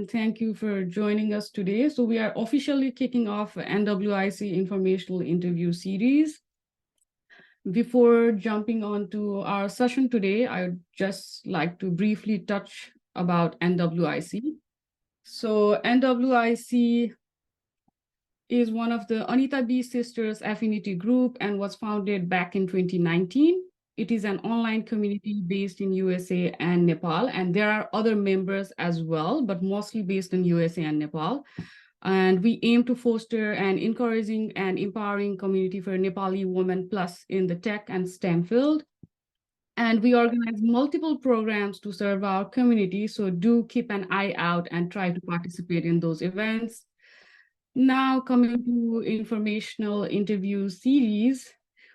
and thank you for joining us today. So we are officially kicking off NWiC Informational Interview Series. Before jumping on to our session today, I would just like to briefly touch about NWiC. So NWiC is one of the Anita B Sisters affinity group and was founded back in 2019. It is an online community based in USA and Nepal, and there are other members as well, but mostly based in USA and Nepal. And we aim to foster an encouraging and empowering community for Nepali women plus in the tech and STEM field. And we organize multiple programs to serve our community, so do keep an eye out and try to participate in those events. Now coming to informational interview series,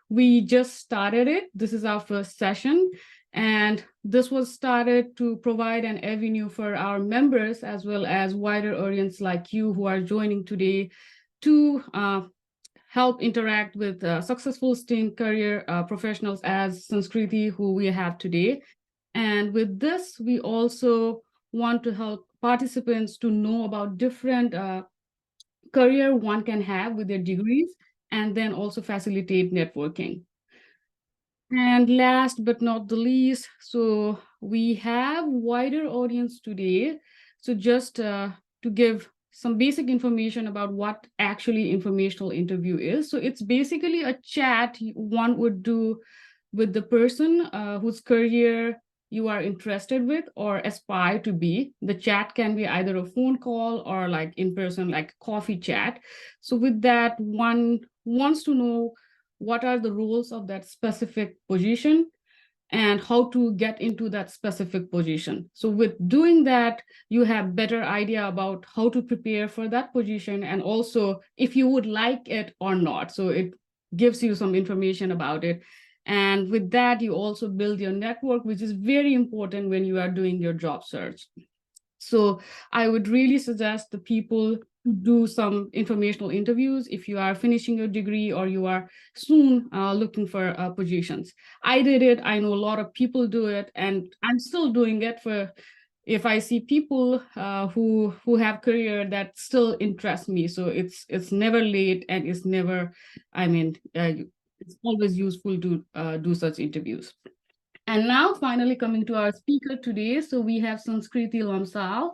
we just started it. This is our first session, and this was started to provide an avenue for our members as well as wider audience like you who are joining today to help interact with successful STEM career professionals as Sanskriti, who we have today. And with this, we also want to help participants to know about different career one can have with their degrees, and then also facilitate networking. And last but not the least, so we have wider audience today. So just to give some basic information about what actually informational interview is. So it's basically a chat one would do with the person whose career you are interested with or aspire to be. The chat can be either a phone call or like in person, like coffee chat. So with that, one wants to know what are the roles of that specific position and how to get into that specific position. So with doing that, you have better idea about how to prepare for that position and also if you would like it or not. So it gives you some information about it. And with that, you also build your network, which is very important when you are doing your job search. So I would really suggest the people to do some informational interviews if you are finishing your degree or you are soon looking for positions. I did it. I know a lot of people do it, and I'm still doing it for if I see people who have career that still interest me. So it's never late and it's never, it's always useful to do such interviews. And now finally coming to our speaker today. So we have Sanskriti Lamsal.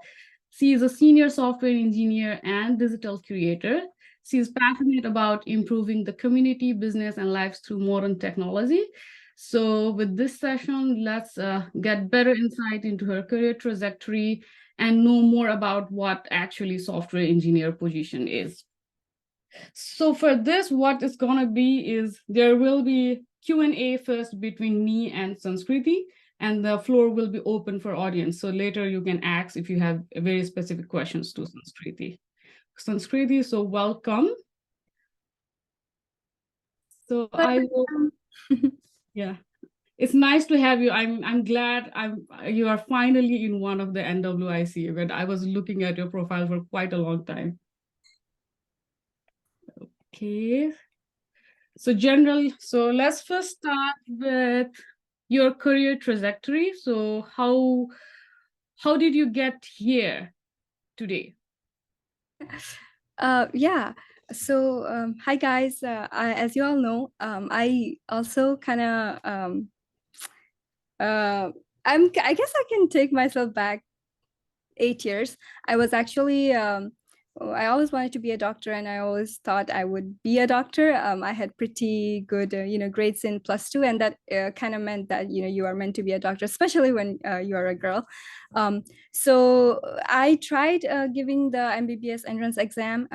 She is a senior software engineer and digital creator. She is passionate about improving the community, business, and lives through modern technology. So with this session, let's get better insight into her career trajectory and know more about what actually software engineer position is. So for this, what it's gonna be is there will be Q&A first between me and Sanskriti, and the floor will be open for audience. So later you can ask if you have very specific questions to Sanskriti. Sanskriti, so welcome. So I will, yeah, it's nice to have you. I'm glad you are finally in one of the NWiC event. I was looking at your profile for quite a long time. Okay. So let's first start with your career trajectory. So how did you get here today? Yeah. So hi guys. As you all know, I also kind of I guess I can take myself back 8 years. I was actually I always wanted to be a doctor, and I always thought I would be a doctor. I had pretty good, grades in +2, and that kind of meant that you are meant to be a doctor, especially when you are a girl. So I tried giving the MBBS entrance exam.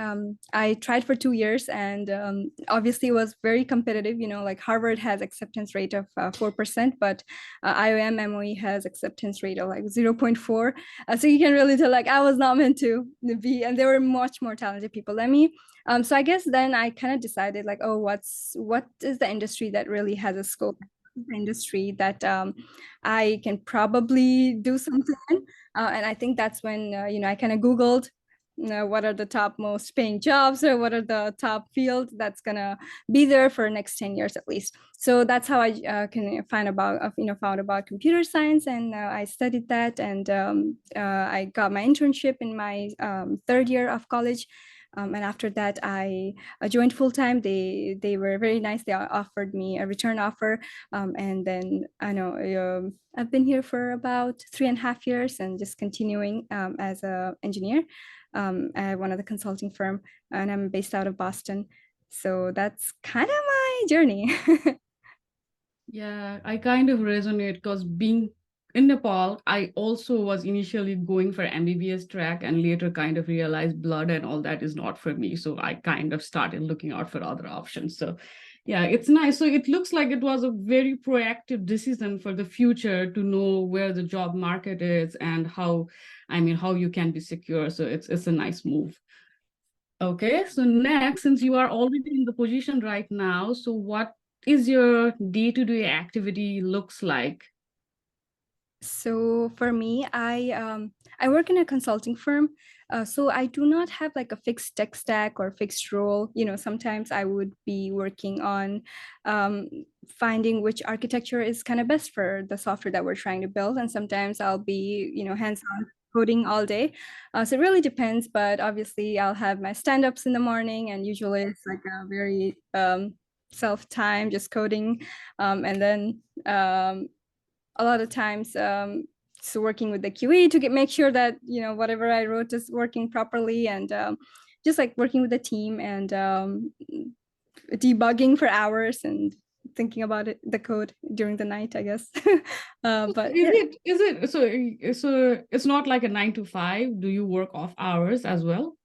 I tried for 2 years, and obviously it was very competitive. Like Harvard has acceptance rate of 4%, but IOM MOE has acceptance rate of like 0.4. So you can really tell like I was not meant to be, and there were much more talented people than me. So I guess then I kind of decided like, oh, what is the industry that really has a scope? The industry that I can probably do something in. And I think that's when I kind of Googled what are the top most paying jobs, or what are the top fields that's gonna be there for next 10 years at least. So that's how I can find about found about computer science, and I studied that, and I got my internship in my third year of college. And after that, I joined full time. They were very nice. They offered me a return offer, and then I know I've been here for about 3.5 years, and just continuing as a engineer at one of the consulting firm, and I'm based out of Boston. So that's kind of my journey. Yeah, I kind of resonate because being in Nepal, I also was initially going for MBBS track and later kind of realized blood and all that is not for me. So I kind of started looking out for other options. So yeah, it's nice. So it looks like it was a very proactive decision for the future to know where the job market is and how, I mean, how you can be secure. So it's a nice move. Okay, so next, since you are already in the position right now, so what is your day-to-day activity looks like? So for me, I work in a consulting firm. So I do not have like a fixed tech stack or fixed role. Sometimes I would be working on um, finding which architecture is kind of best for the software that we're trying to build, and sometimes I'll be hands-on coding all day. So it really depends, but obviously I'll have my stand-ups in the morning, and usually it's like a very self-time, just coding, and then a lot of times so working with the QE to make sure that whatever I wrote is working properly, and just like working with the team, and debugging for hours, and thinking about the code during the night, I guess. But yeah. So it's not like a 9 to 5. Do you work off hours as well?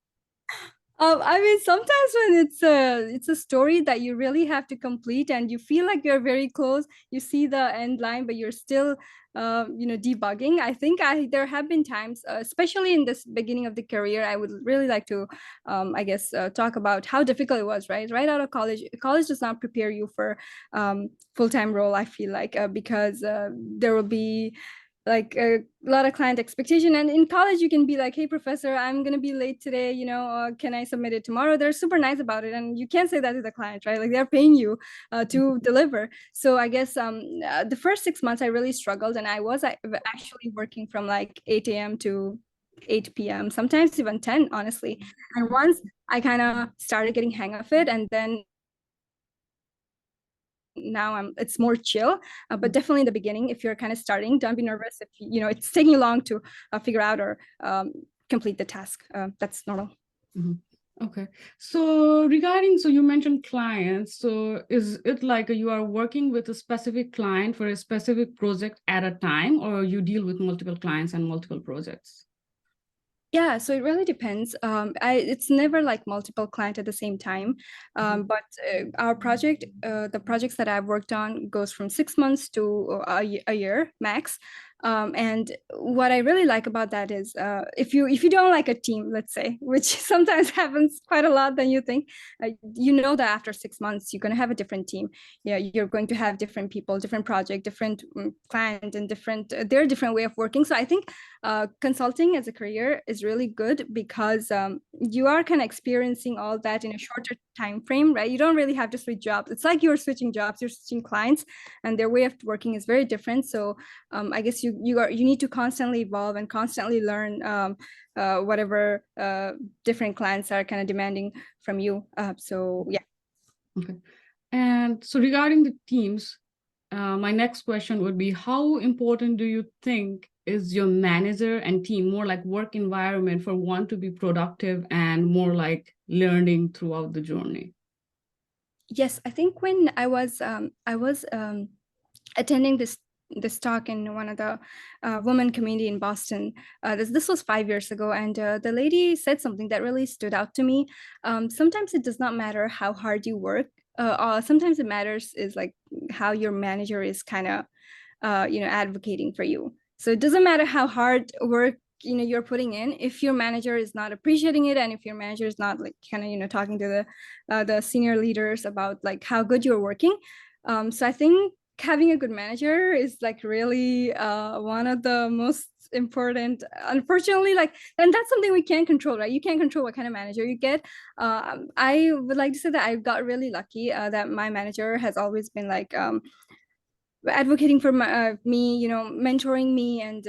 I mean, sometimes when it's a story that you really have to complete, and you feel like you're very close, you see the end line, but you're still, debugging. I think there have been times, especially in this beginning of the career, I would really like to, I guess, talk about how difficult it was. Right out of college, college does not prepare you for full-time role. I feel like because there will be like a lot of client expectation, and in college you can be like, hey professor, I'm going to be late today, can I submit it tomorrow? They're super nice about it, and you can't say that to the client, right? Like they're paying you to deliver. So I guess the first 6 months I really struggled, and I was actually working from like 8 a.m. to 8 p.m., sometimes even 10, honestly. And once I kind of started getting hang of it, and then now it's more chill, but definitely in the beginning, if you're kind of starting, don't be nervous if it's taking you long to figure out or complete the task. That's normal. Okay. So so you mentioned clients. So is it like you are working with a specific client for a specific project at a time, or you deal with multiple clients and multiple projects? Yeah, so it really depends. It's never like multiple clients at the same time. But our project, the projects that I've worked on goes from 6 months to a year max. And what I really like about that is if you don't like a team, let's say, which sometimes happens quite a lot than you think, that after 6 months you're going to have a different team. Yeah, you're going to have different people, different project, different client, and their different way of working. So I think consulting as a career is really good because you are kind of experiencing all that in a shorter time frame, right? You don't really have to switch jobs. It's like you're switching jobs, you're switching clients, and their way of working is very different. So I guess you need to constantly evolve and constantly learn whatever different clients are kind of demanding from you. So yeah. Okay. And so regarding the teams, my next question would be, how important do you think is your manager and team, more like work environment, for one to be productive and more like learning throughout the journey? Yes, I think when I was attending this talk in one of the women community in Boston. This was 5 years ago, and the lady said something that really stood out to me. Sometimes it does not matter how hard you work. Sometimes it matters is like how your manager is kind of advocating for you. So it doesn't matter how hard work you're putting in, if your manager is not appreciating it, and if your manager is not like kind of talking to the senior leaders about like how good you're working. So I think having a good manager is like really one of the most most important. Unfortunately, like, and that's something we can't control, right? You can't control what kind of manager you get. I would like to say that I got really lucky that my manager has always been like advocating for me, you know, mentoring me, and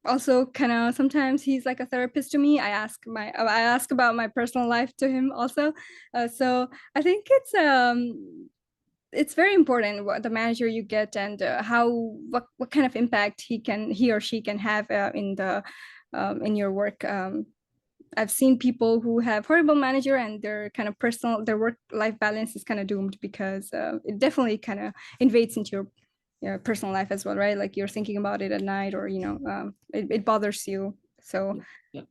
also kind of sometimes he's like a therapist to me. I ask about my personal life to him also. So I think it's very important what the manager you get, and what kind of impact he or she can have in your work. I've seen people who have horrible manager and their work life balance is kind of doomed, because it definitely kind of invades into your personal life as well, right? Like you're thinking about it at night, or it bothers you. So Yeah.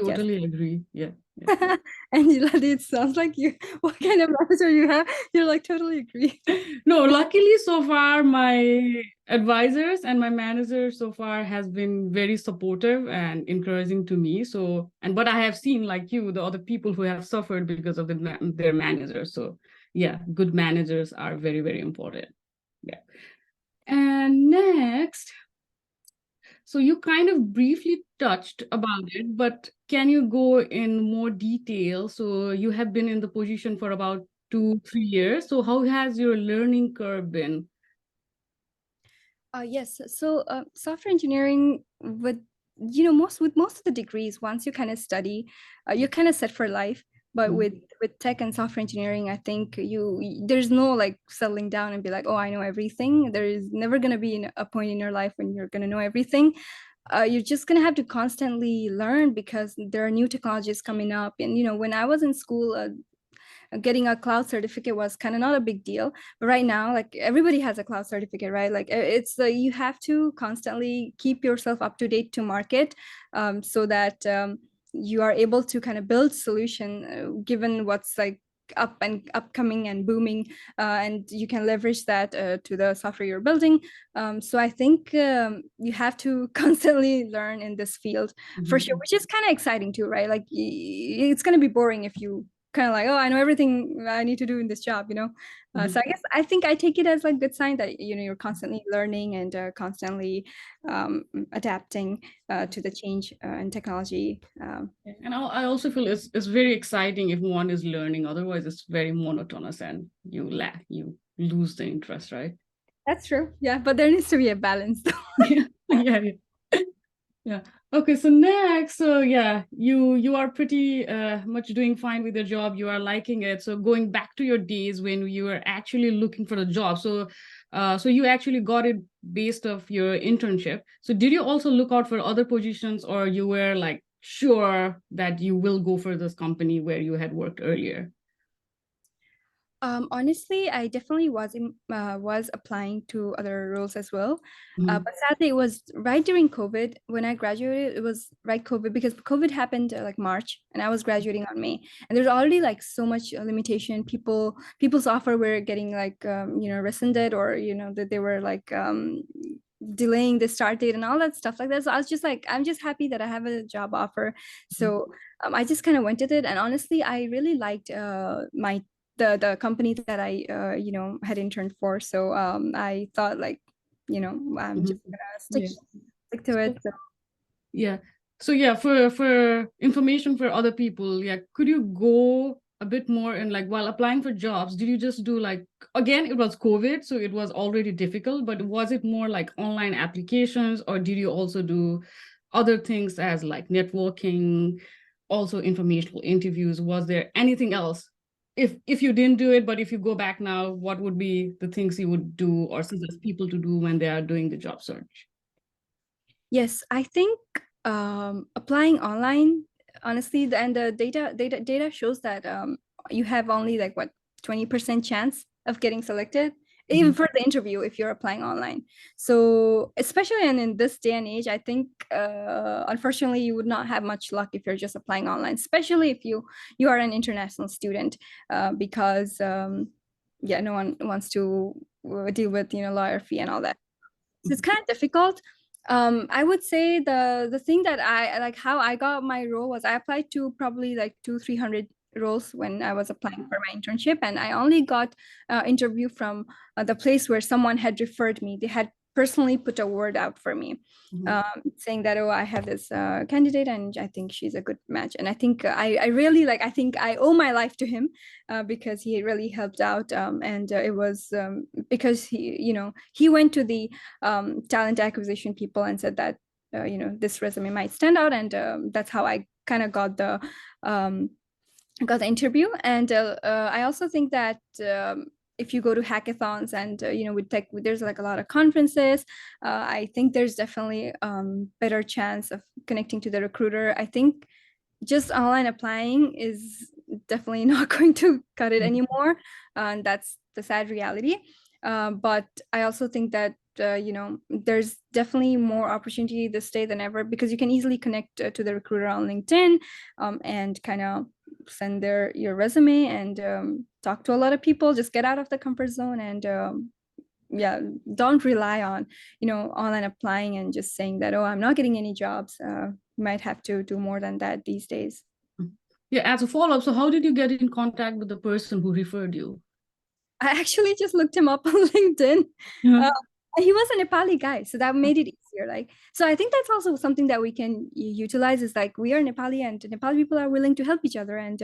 yes. Totally agree. Yeah. Yeah. Angela, it sounds like you, what kind of manager you have, you're like totally agree. No, luckily so far my advisors and my manager so far has been very supportive and encouraging to me. So, and what I have seen, like you, the other people who have suffered because of their managers. So yeah, good managers are very, very important. Yeah. And next, so you kind of briefly touched about it, but can you go in more detail? So you have been in the position for about 2, 3 years. So how has your learning curve been? Yes. So software engineering, most of the degrees, once you kind of study, you're kind of set for life. But Mhm. with tech and software engineering, I think there's no like settling down and be like, oh, I know everything. There is never gonna be a point in your life when you're gonna know everything. You're just gonna have to constantly learn, because there are new technologies coming up. And when I was in school, getting a cloud certificate was kind of not a big deal. But right now, like everybody has a cloud certificate, right? Like it's you have to constantly keep yourself up to date to market, so that you are able to kind of build solution given what's like up and upcoming and booming, and you can leverage that to the software you're building. So I think you have to constantly learn in this field for sure, Mhm. which is kind of exciting too, right? Like it's going to be boring if you kind of like, oh, I know everything I need to do in this job, So I think I take it as like good sign that you're constantly learning and constantly adapting to the change in technology. And I also feel it's very exciting if one is learning. Otherwise, it's very monotonous and you lose the interest, right? That's true. Yeah, but there needs to be a balance. Yeah, yeah, yeah. Yeah. Okay, so next, so yeah, you are pretty much doing fine with your job. You are liking it. So going back to your days when you were actually looking for a job. So you actually got it based off your internship. So did you also look out for other positions, or you were like sure that you will go for this company where you had worked earlier? Honestly, I definitely was applying to other roles as well. Mhm. But sadly, it was right during COVID when I graduated. It was right COVID, because COVID happened like March, and I was graduating on May. And there's already like so much limitation. People's offer were getting like rescinded, or that they were like delaying the start date and all that stuff like that. So I was just like, I'm just happy that I have a job offer. So I just kind of went with it. And honestly, I really liked my the company that I had interned for. So I thought like, I'm Mhm. just gonna Yeah. stick to it. So. Yeah. So yeah, for information for other people, yeah, could you go a bit more in like while applying for jobs, did you just do like again, it was COVID, so it was already difficult, but was it more like online applications, or did you also do other things as like networking, also informational interviews? Was there anything else? If you didn't do it, but if you go back now, what would be the things you would do or suggest people to do when they are doing the job search? Yes, I think applying online, honestly, and the data shows that you have only like what 20% chance of getting selected, even Mhm. for the interview if you're applying online. So especially in this day and age, I think unfortunately you would not have much luck if you're just applying online, especially if you are an international student, because yeah, no one wants to deal with lawyer fee and all that. So it's kind of difficult. I would say the thing that I like, how I got my role was I applied to probably like 200-300 roles when I was applying for my internship, and I only got interview from the place where someone had referred me. They had personally put a word out for me, saying that, oh, I have this candidate and I think she's a good match. And I think I really I think I owe my life to him because he really helped out. And it was because he went to the talent acquisition people and said that, this resume might stand out. And that's how I kind of got the interview. And I also think that if you go to hackathons and with tech, there's like a lot of conferences, I think there's definitely better chance of connecting to the recruiter. I think just online applying is definitely not going to cut it anymore, and that's the sad reality. But I also think that there's definitely more opportunity this day than ever, because you can easily connect to the recruiter on LinkedIn and kind of send your resume and talk to a lot of people. Just get out of the comfort zone and yeah, don't rely on online applying and just saying that, oh, I'm not getting any jobs. You might have to do more than that these days. Yeah, as a follow-up, so how did you get in contact with the person who referred you? I actually just looked him up on LinkedIn. He was a Nepali guy, so that made it easier. So I think that's also something that we can utilize, is like, we are Nepali and Nepali people are willing to help each other, and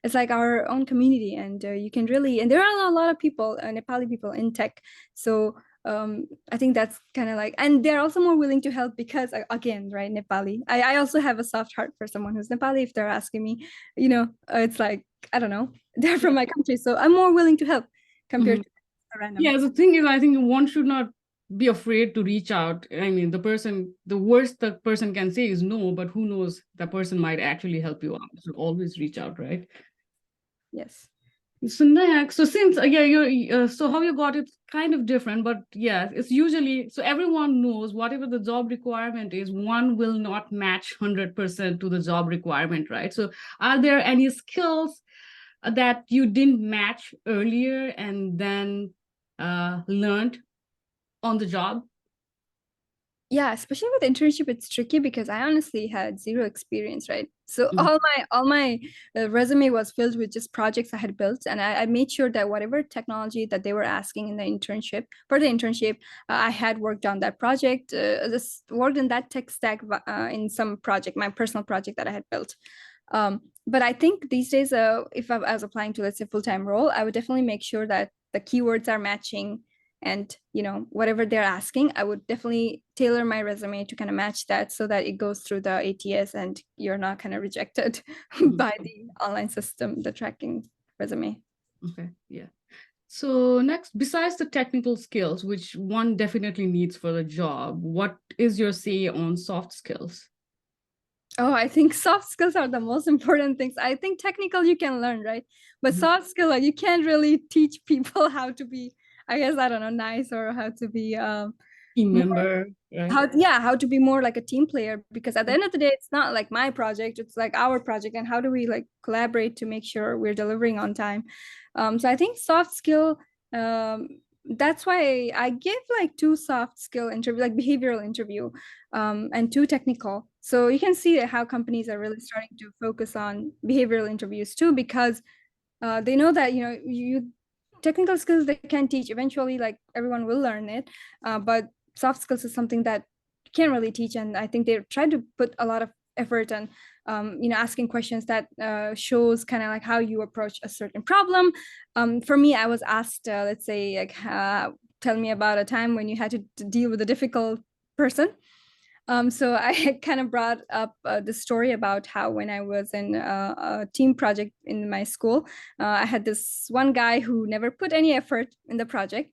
it's like our own community, and you can really, and there are a lot of people, Nepali people in tech. So I think that's kind of like, and they're also more willing to help because again, right, Nepali. I also have a soft heart for someone who's Nepali. If they're asking me, it's like, I don't know, they're from my country, so I'm more willing to help compared to random. Yeah, the thing is, I think one should not be afraid to reach out. I mean, the worst the person can say is no, but who knows, the person might actually help you out. So always reach out, right? Yes. So next, so since you're so how you got it's kind of different, but yeah, it's usually, so everyone knows whatever the job requirement is, one will not match 100% to the job requirement, right? So are there any skills that you didn't match earlier and then learned on the job? Yeah, especially with internship, it's tricky because I honestly had zero experience, right? So all my resume was filled with just projects I had built, and I made sure that whatever technology that they were asking in the internship, I had worked on that project, this worked in that tech stack in some project, my personal project that I had built. But I think these days, if I was applying to, let's say, full-time role, I would definitely make sure that the keywords are matching, and whatever they're asking, I would definitely tailor my resume to kind of match that, so that it goes through the ATS and you're not kind of rejected by the online system, the tracking resume. Okay, yeah. So next, besides the technical skills, which one definitely needs for the job, what is your say on soft skills? Oh, I think soft skills are the most important things. I think technical you can learn, right? But soft skill, like, you can't really teach people how to be, I guess, I don't know, nice, or how to be Team member, right? how to be more like a team player, because at the end of the day, it's not like my project, it's like our project, and how do we like collaborate to make sure we're delivering on time. So I think soft skill, that's why I give like 2 soft skill interview, like behavioral interview, and 2 technical. So you can see how companies are really starting to focus on behavioral interviews too, because they know that you technical skills they can teach eventually, like everyone will learn it, but soft skills is something that you can't really teach. And I think they try to put a lot of effort and asking questions that shows kind of like how you approach a certain problem. For me, I was asked, let's say, like, tell me about a time when you had to deal with a difficult person. So I kind of brought up the story about how when I was in a team project in my school, I had this one guy who never put any effort in the project.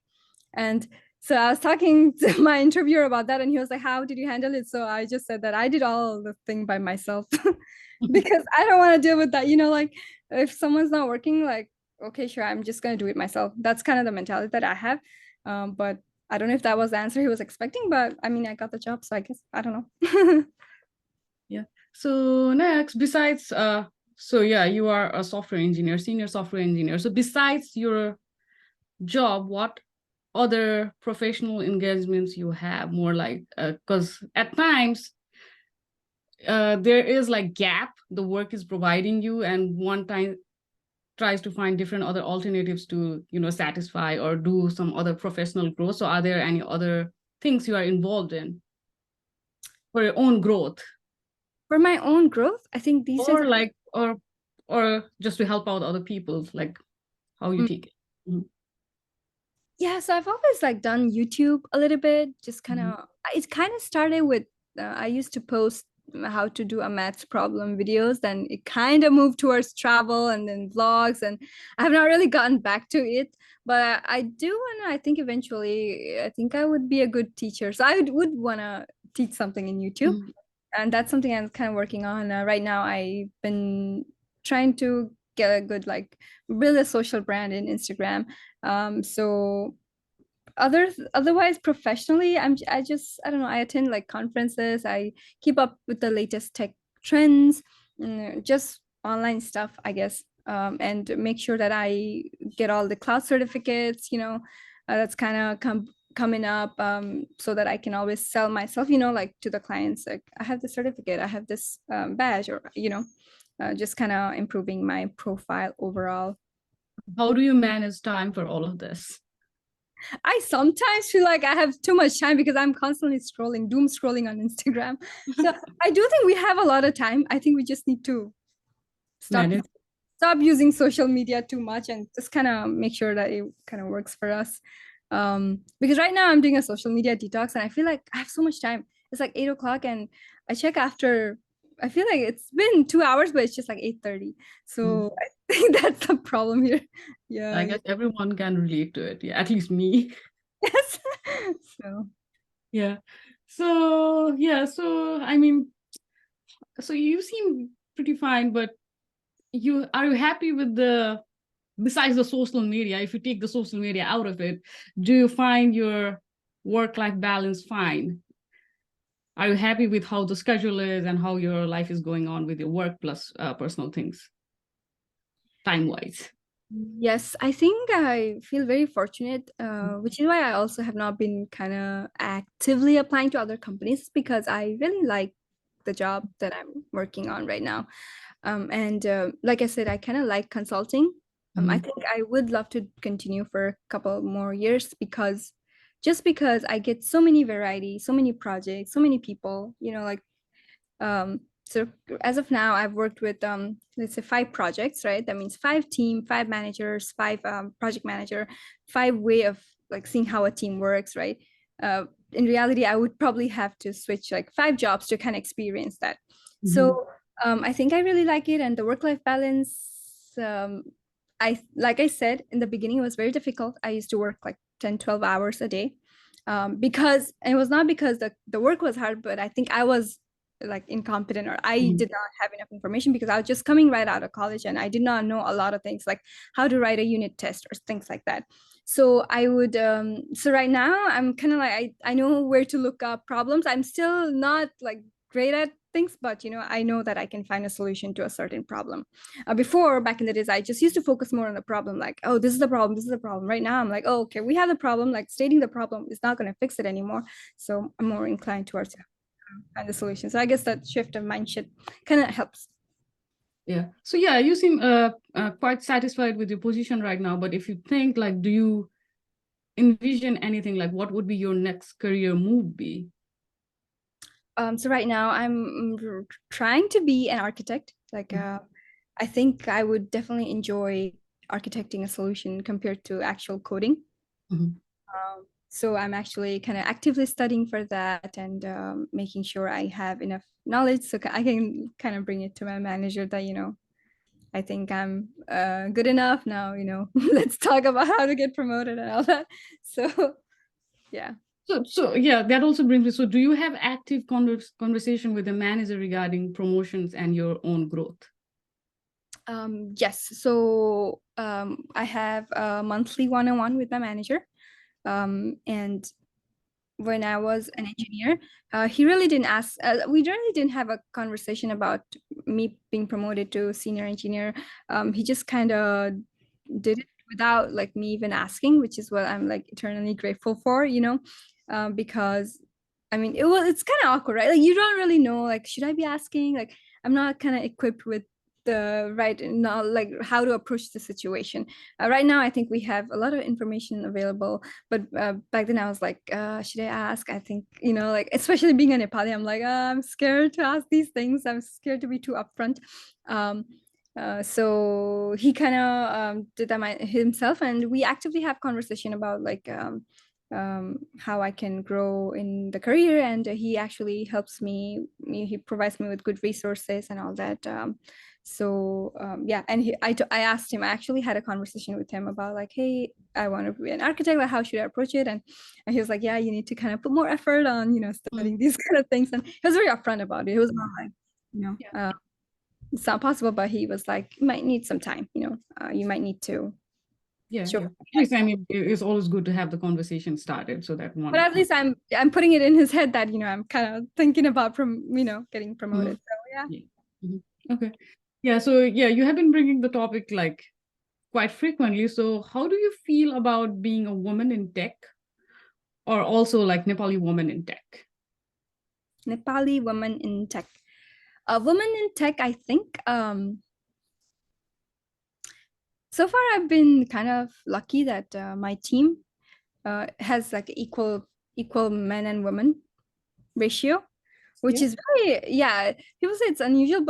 And so I was talking to my interviewer about that, and he was like, how did you handle it? So I just said that I did all the thing by myself because I don't want to deal with that. Like, if someone's not working, like, okay, sure, I'm just going to do it myself. That's kind of the mentality that I have. But I don't know if that was the answer he was expecting, but I mean, I got the job, so I guess, I don't know. Yeah. So next, besides, so yeah, you are a software engineer, senior software engineer. So besides your job, what other professional engagements you have, more like, because at times there is like gap the work is providing you, and one time tries to find different other alternatives to satisfy or do some other professional growth. So are there any other things you are involved in for your own growth? For my own growth, I think these days. Or like, or just to help out other people, like how you take it. Mhm. Yeah, so I've always like done YouTube a little bit, just kind of, it kind of started with, I used to post how to do a maths problem videos, then it kind of moved towards travel and then vlogs, and I have not really gotten back to it, but I do want to, I think eventually, I think I would be a good teacher. So I would want to teach something in YouTube. Mhm. And that's something I'm kind of working on. Right now, I've been trying to get a good, like, build a social brand in Instagram. So otherwise professionally, I don't know, I attend like conferences, I keep up with the latest tech trends, just online stuff, I guess, and make sure that I get all the cloud certificates, that's kind of coming up, so that I can always sell myself, like to the clients, like I have the certificate, I have this badge, or just kind of improving my profile overall. How do you manage time for all of this? I sometimes feel like I have too much time because I'm constantly scrolling, doom scrolling on Instagram. So I do think we have a lot of time. I think we just need to stop Manage. stop using social media too much and just kind of make sure that it kind of works for us. Because right now I'm doing a social media detox and I feel like I have so much time. It's like 8 o'clock and I check after. I feel like it's been 2 hours, but it's just like 8:30. So I think that's the problem here. I Yeah. guess everyone can relate to it. Yeah, at least me. Yes. So. Yeah. So yeah, so I mean, so you seem pretty fine, but are you happy with the, besides the social media, if you take the social media out of it, do you find your work-life balance fine? Are you happy with how the schedule is and how your life is going on with your work plus personal things, time-wise? Yes, I think I feel very fortunate, which is why I also have not been kind of actively applying to other companies because I really like the job that I'm working on right now. And like I said, I kind of like consulting. I Mhm. think I would love to continue for a couple more years because just because I get so many variety, so many projects, so many people, like so as of now, I've worked with let's say 5 projects, right? That means 5 team, 5 managers, 5 project manager, 5 way of like seeing how a team works, right? In reality, I would probably have to switch like 5 jobs to kind of experience that. Mhm. So I think I really like it, and the work-life balance. Like I said in the beginning, it was very difficult. I used to work like 10, 12 hours a day, because and it was not because the work was hard, but I think I was like incompetent, or I Mhm. did not have enough information because I was just coming right out of college and I did not know a lot of things like how to write a unit test or things like that. So I would so right now I'm kind of like I know where to look up problems. I'm still not like great at things, but I know that I can find a solution to a certain problem. Before, back in the days, I just used to focus more on the problem, like, oh, this is the problem, this is the problem. Right now I'm like, oh, okay, we have the problem, like stating the problem is not going to fix it anymore. So I'm more inclined towards find the solution. So I guess that shift of mindset kind of helps. Yeah. So yeah, you seem quite satisfied with your position right now. But if you think like, do you envision anything like what would be your next career move be? So right now I'm trying to be an architect. Like I think I would definitely enjoy architecting a solution compared to actual coding. Mhm. So I'm actually kind of actively studying for that and making sure I have enough knowledge so I can kind of bring it to my manager that I think I'm good enough now. Let's talk about how to get promoted and all that. So yeah. So yeah, that also brings me. So do you have active conversation with the manager regarding promotions and your own growth? Yes. So I have a monthly one-on-one with my manager. And when I was an engineer, he really didn't ask, we really didn't have a conversation about me being promoted to senior engineer. He just kind of did it without like me even asking, which is what I'm like eternally grateful for, because I mean, it's kind of awkward, right? Like you don't really know, like, should I be asking? Like, I'm not kind of equipped with the right now, like how to approach the situation. Right now, I think we have a lot of information available, but back then I was like, should I ask? I think, like, especially being a Nepali, I'm like, I'm scared to ask these things. I'm scared to be too upfront. So he kind of did that himself, and we actively have conversation about like how I can grow in the career, and he actually helps me. He provides me with good resources and all that. Yeah, and I asked him. I actually had a conversation with him about like, hey, I want to be an architect. Like, how should I approach it? And he was like, yeah, you need to kind of put more effort on, studying these kind of things. And he was very upfront about it. He was not like, Yeah. it's not possible, but he was like, you might need some time. You might need to Yeah, show. yeah. At least, I mean, it's always good to have the conversation started so that But at least I'm putting it in his head that I'm kind of thinking about getting promoted. So yeah. Yeah. Mhm. Okay. Yeah. So yeah, you have been bringing the topic like quite frequently. So how do you feel about being a woman in tech, or also like Nepali woman in tech? Nepali women in tech. Women in tech, I think. So far I've been kind of lucky that my team has like equal men and women ratio, which Yeah. is very, yeah, people say it's unusual,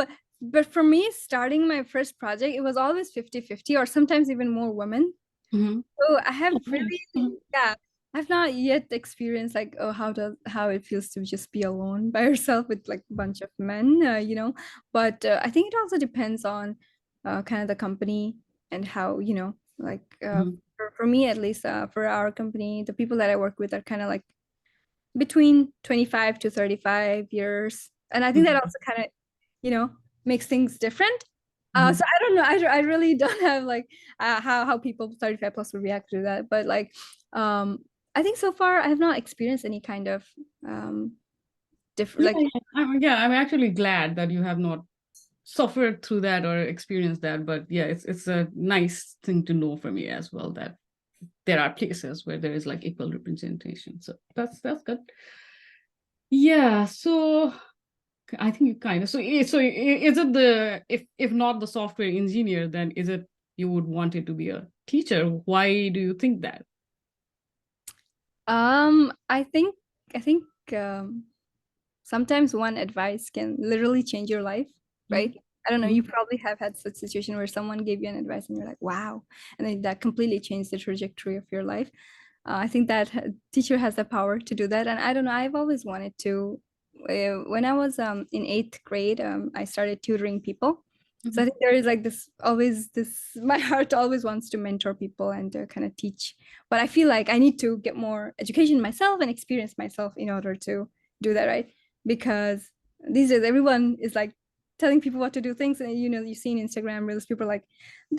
but for me, starting my first project, it was always 50-50, or sometimes even more women. Mm-hmm. So I have Oh, really, nice. Mhm. yeah, I've not yet experienced like, oh, how it feels to just be alone by yourself with like a bunch of men, But I think it also depends on kind of the company and how, like Mhm. for me at least, for our company, the people that I work with are kind of like between 25 to 35 years. And I think that Mhm. also kind of, makes things different. Mhm. So I don't know. I really don't have like how people 35 plus would react to that. But like, I think so far I have not experienced any kind of different Yeah, like. yeah. I'm actually glad that you have not suffered through that or experienced that. But yeah, it's a nice thing to know for me as well that there are places where there is like equal representation. So that's good. Yeah. So I think you kind of is it the if not the software engineer, then is it you would want it to be a teacher? Why do you think that? I think sometimes one advice can literally change your life, Mhm. right? I don't know, you Mhm. probably have had such situation where someone gave you an advice and you're like, wow, and then that completely changed the trajectory of your life. I think that teacher has the power to do that, and I don't know, I've always wanted to. When I was in 8th grade, I started tutoring people. So I Mhm. think there is like this always this my heart always wants to mentor people and kind of teach, but I feel like I need to get more education myself and experience myself in order to do that, right? Because these days everyone is like telling people what to do things, and you see in Instagram reels, people are like,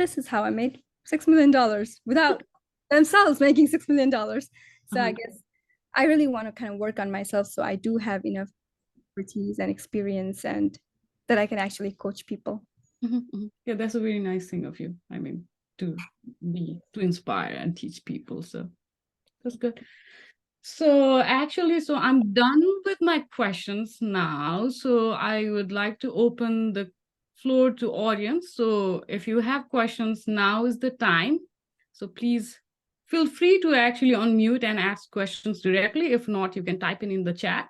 this is how I made $6 million without themselves making $6 million. So I Uh-huh. guess I really want to kind of work on myself so I do have enough expertise and experience and that I can actually coach people. Mhm. Mhm. Yeah, that's a very nice thing of you. I mean, to inspire and teach people. So that's good. So actually, so I'm done with my questions now. So I would like to open the floor to audience. So if you have questions, now is the time. So please feel free to actually unmute and ask questions directly. If not, you can type in the chat.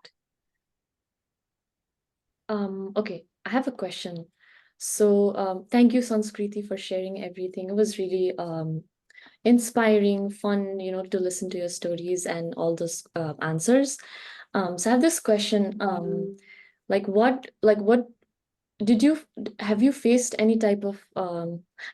Okay, I have a question. So, thank you, Sanskriti, for sharing everything. It was really inspiring, fun, to listen to your stories and all those answers. So I have this question. What did you have you faced any type of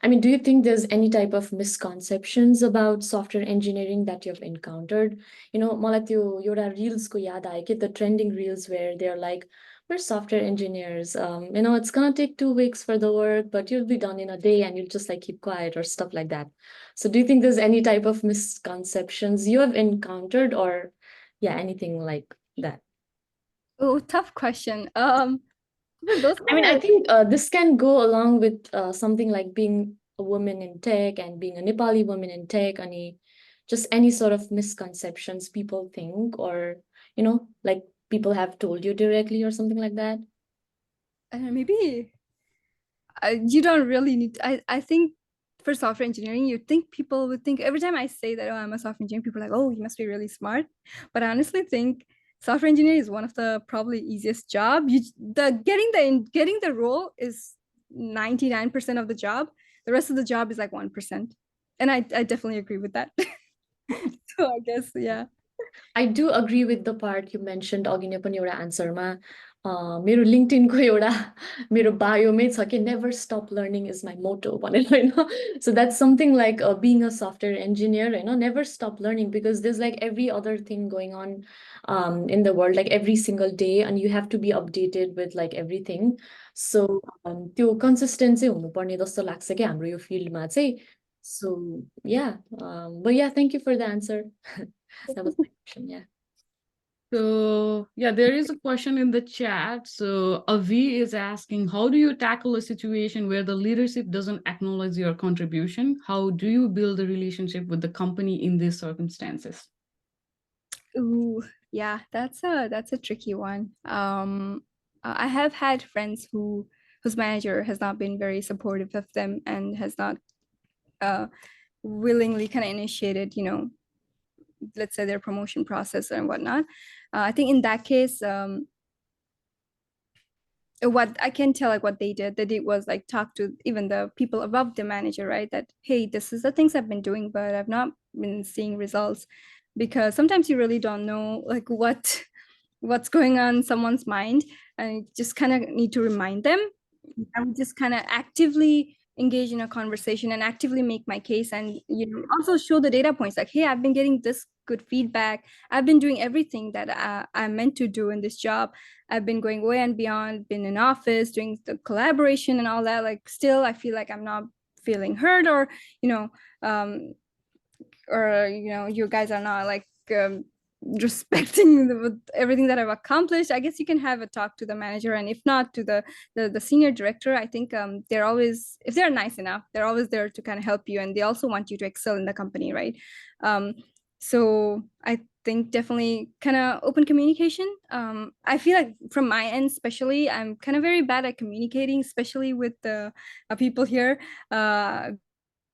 I mean, do you think there's any type of misconceptions about software engineering that you've encountered? मलाई त्यो एउटा रिल्सको याद आयो कि the trending reels where they're like, we're software engineers, it's gonna take 2 weeks for the work, but you'll be done in a day and you'll just like keep quiet or stuff like that. So do you think there's any type of misconceptions you have encountered, or yeah, anything like that? Oh, tough question. Those I mean, are I think this can go along with something like being a woman in tech and being a Nepali woman in tech, just any sort of misconceptions people think, or, like people have told you directly or something like that. maybe you don't really need I think for software engineering, you think people would think every time I say that, oh, I'm a software engineer, people are like, oh, you must be really smart. But I honestly think software engineering is one of the probably easiest job. Getting the role is 99% of the job. The rest of the job is like 1%. And I definitely agree with that. So I guess, yeah. I do agree with the part you mentioned अघि नै पनि एउटा आन्सरमा मेरो लिङ्क्डइनको एउटा मेरो बायोमै छ कि never stop learning is my motto भनेर हैन so that's something like being a software engineer Hahn never stop learning because there's like every other thing going on in the world like every single day and you have to be updated with like everything so त्यो consistency हुनुपर्ने जस्तो लाग्छ कि हाम्रो यो फिल्डमा चाहिँ so yeah but yeah thank you for the answer that was my question yeah. So yeah, there is a question in the chat. So Avi is asking, how do you tackle a situation where the leadership doesn't acknowledge your contribution? How do you build a relationship with the company in these circumstances? Ooh, yeah, that's a tricky one. I have had friends whose manager has not been very supportive of them and has not willingly kind of initiated, let's say their promotion process and whatnot. I think in that case, what I can tell, like what they did was like talk to even the people above the manager, right? That, hey, this is the things I've been doing, but I've not been seeing results, because sometimes you really don't know like what's going on in someone's mind, and you just kind of need to remind them. I would just kind of actively engage in a conversation and actively make my case, and also show the data points like, hey, I've been getting this good feedback. I've been doing everything that I'm meant to do in this job. I've been going way and beyond, been in office, doing the collaboration and all that. Like, still, I feel like I'm not feeling heard, or you guys are not like respecting everything that I've accomplished. I guess you can have a talk to the manager, and if not to the senior director. I think they're always, if they're nice enough, they're always there to kind of help you, and they also want you to excel in the company, right? So I think definitely kind of open communication. I feel like from my end, especially, I'm kind of very bad at communicating, especially with the people here,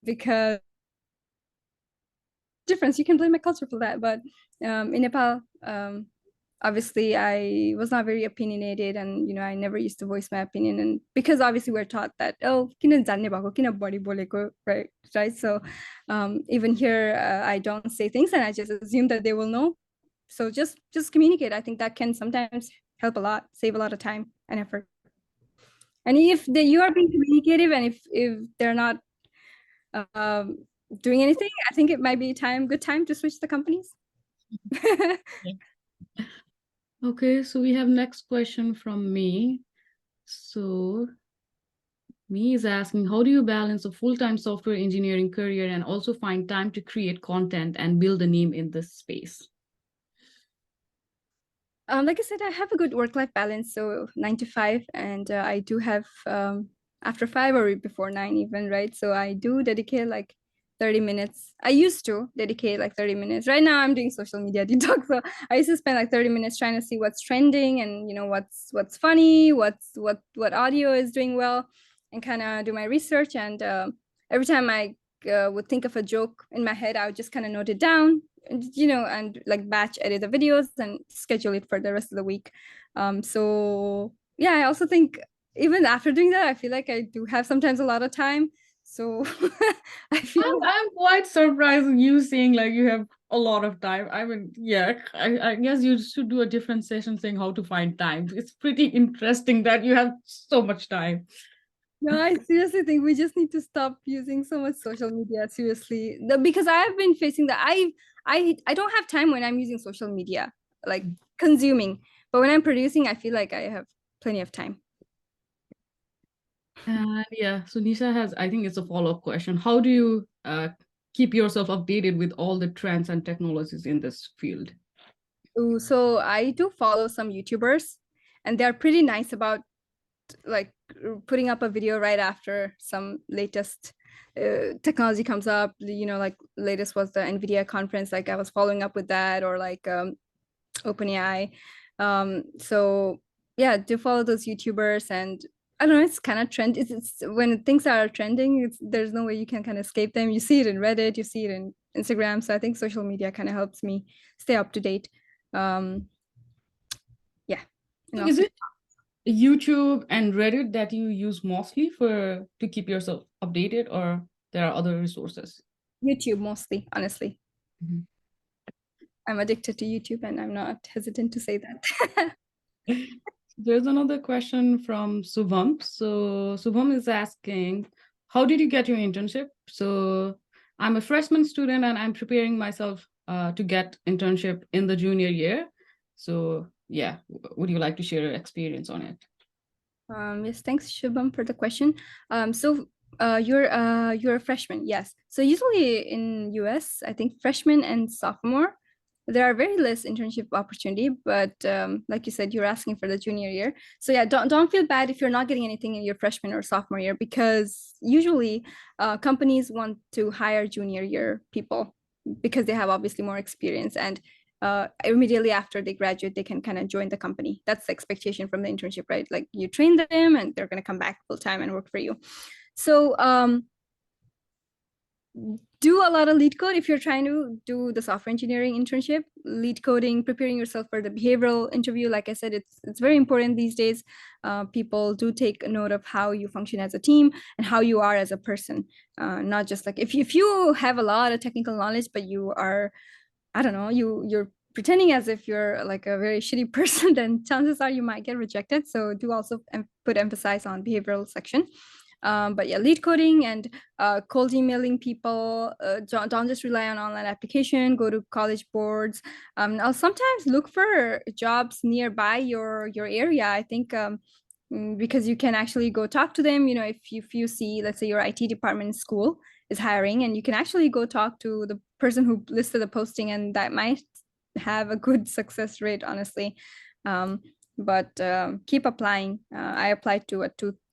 because difference. You can blame my culture for that, but in Nepal, obviously I was not very opinionated, and I never used to voice my opinion, and because obviously we're taught that, oh, किन जान्ने भएको, किन बढी बोलेको, right? So even here, I don't say things, and I just assume that they will know. So just communicate. I think that can sometimes help a lot, save a lot of time and effort. And if you are being communicative, and if they're not doing anything, I think it might be good time to switch the companies. Okay, so we have next question from me. So me is asking, how do you balance a full-time software engineering career and also find time to create content and build a name in this space? Like I said, I have a good work-life balance, so 9 to 5, and I do have after 5 or before 9 even, right? So I do dedicate like 30 minutes. I used to dedicate like 30 minutes. Right now I'm doing social media detox, so I used to spend like 30 minutes trying to see what's trending, and what's funny, what audio is doing well, and kind of do my research. And every time I would think of a joke in my head, I would just kind of note it down, and like batch edit the videos and schedule it for the rest of the week. So yeah, I also think even after doing that, I feel like I do have sometimes a lot of time. So I'm quite surprised with you saying like you have a lot of time. I mean, yeah, I guess you should do a different session saying how to find time. It's pretty interesting that you have so much time. No, I seriously think we just need to stop using so much social media, seriously. Because I have been facing that. I don't have time when I'm using social media, like consuming. But when I'm producing, I feel like I have plenty of time. Yeah, so Nisha has, I think it's a follow-up question. How do you keep yourself updated with all the trends and technologies in this field? Ooh, so I do follow some YouTubers, and they're pretty nice about like putting up a video right after some latest technology comes up. Like latest was the NVIDIA conference, like I was following up with that, or like OpenAI. So yeah, do follow those YouTubers, and I don't know, it's kind of trend. It's when things are trending, there's no way you can kind of escape them. You see it in Reddit, you see it in Instagram. So I think social media kind of helps me stay up to date. Yeah. So is it YouTube and Reddit that you use mostly to keep yourself updated, or there are other resources? YouTube mostly, honestly. Mhm. I'm addicted to YouTube, and I'm not hesitant to say that. There's another question from Subham. So Subham is asking, how did you get your internship? So I'm a freshman student and I'm preparing myself to get internship in the junior year. So yeah, would you like to share your experience on it? Yes, thanks, Shubham, for the question. You're a freshman, yes. So usually in US, I think freshman and sophomore, there are very less internship opportunity. But like you said, you're asking for the junior year. So yeah, don't feel bad if you're not getting anything in your freshman or sophomore year, because usually companies want to hire junior year people because they have obviously more experience, and immediately after they graduate, they can kind of join the company. That's the expectation from the internship, right? Like you train them and they're going to come back full time and work for you. So do a lot of lead code if you're trying to do the software engineering internship. Lead coding, preparing yourself for the behavioral interview. Like I said, it's very important these days. People do take note of how you function as a team and how you are as a person. Not just like if you have a lot of technical knowledge, but you are, I don't know, you're pretending as if you're like a very shitty person, then chances are you might get rejected. So do also put emphasis on behavioral section. But yeah, lead coding and cold emailing people. Don't just rely on online application. Go to college boards. I'll sometimes look for jobs nearby your area. I think because you can actually go talk to them. You know, if you see, let's say your IT department in school is hiring, and you can actually go talk to the person who listed the posting, and that might have a good success rate, honestly. But keep applying. I applied to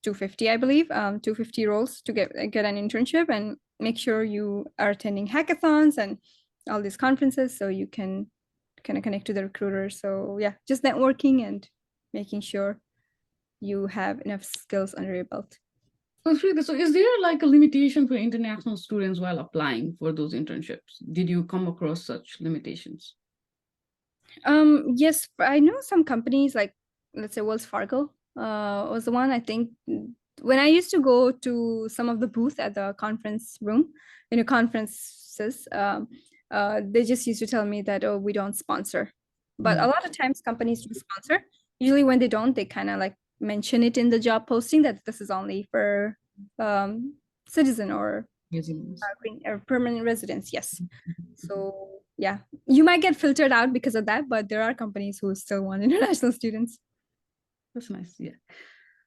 250, I believe, 250 roles to get an internship, and make sure you are attending hackathons and all these conferences so you can kind of connect to the recruiters. So yeah, just networking and making sure you have enough skills under your belt. So is there like a limitation for international students while applying for those internships? Did you come across such limitations? Yes, I know some companies like, let's say Wells Fargo was the one. I think when I used to go to some of the booths at the conference room, conferences, they just used to tell me that, oh, we don't sponsor. But a lot of times companies do sponsor. Usually when they don't, they kind of like mention it in the job posting that this is only for citizen or green or permanent residents. Yes. So yeah, you might get filtered out because of that, but there are companies who still want international students. That's nice. Yeah.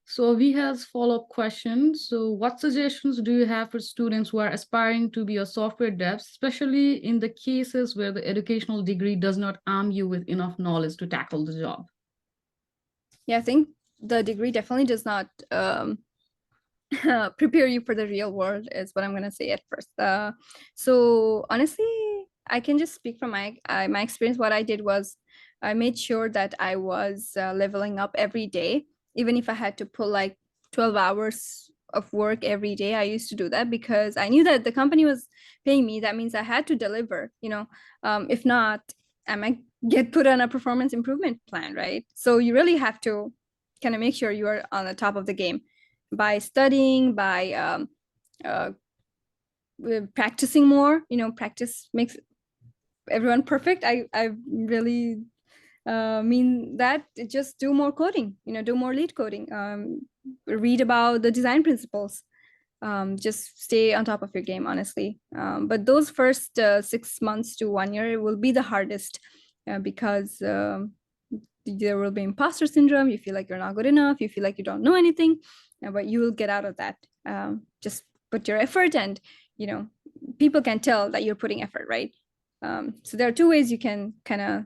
So we have follow-up questions. So what suggestions do you have for students who are aspiring to be a software dev, especially in the cases where the educational degree does not arm you with enough knowledge to tackle the job? Yeah, I think the degree definitely does not prepare you for the real world, is what I'm going to say at first. So honestly, I can just speak from my experience. What I did was I made sure that I was leveling up every day, even if I had to pull like 12 hours of work every day. I used to do that because I knew that the company was paying me. That means I had to deliver, if not, I might get put on a performance improvement plan, right? So you really have to kind of make sure you are on the top of the game by studying, by practicing more. Practice makes everyone perfect. I really mean that. Just do more coding, do more lead coding, read about the design principles, just stay on top of your game, honestly. But those first 6 months to 1 year will be the hardest because there will be imposter syndrome. You feel like you're not good enough. You feel like you don't know anything, but you will get out of that. Just put your effort, and people can tell that you're putting effort, right? So there are two ways you can kind of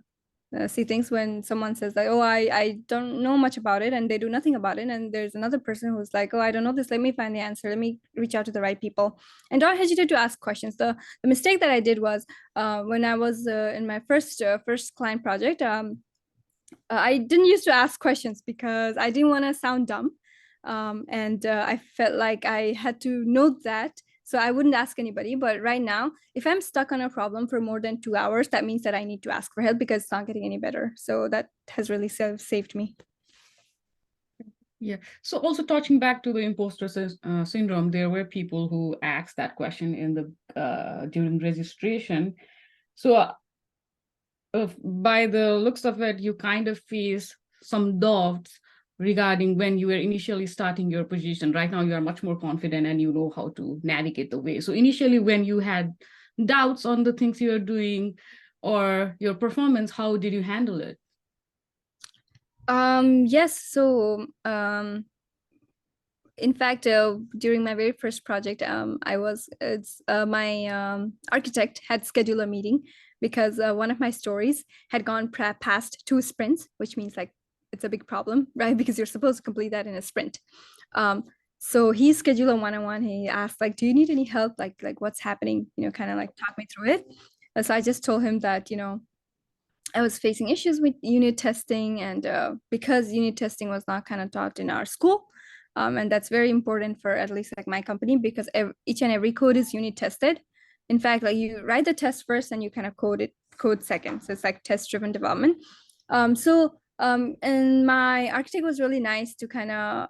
see things. When someone says like, oh, I don't know much about it, and they do nothing about it, and there's another person who's like, oh, I don't know this, let me find the answer, let me reach out to the right people. And don't hesitate to ask questions. The mistake that I did was when I was in my first client project, I didn't used to ask questions because I didn't want to sound dumb. And I felt like I had to note that. So I wouldn't ask anybody. But right now, if I'm stuck on a problem for more than 2 hours, that means that I need to ask for help because it's not getting any better. So that has really saved me. Yeah. So also touching back to the imposter syndrome, there were people who asked that question in the during registration. So by the looks of it, you kind of face some doubts regarding when you were initially starting your position. Right now, you are much more confident and you know how to navigate the way. So initially, when you had doubts on the things you are doing or your performance, how did you handle it? Yes. So in fact, during my very first project, my architect had scheduled a meeting because one of my stories had gone past 2 sprints, which means like it's a big problem, right? Because you're supposed to complete that in a sprint. So he scheduled a one-on-one. He asked, like, do you need any help? Like what's happening? Kind of like talk me through it. So I just told him that, I was facing issues with unit testing, and because unit testing was not kind of taught in our school, and that's very important for at least like my company, because each and every code is unit tested. In fact, like you write the test first and you kind of code second. So it's like test-driven development. And my architect was really nice to kind of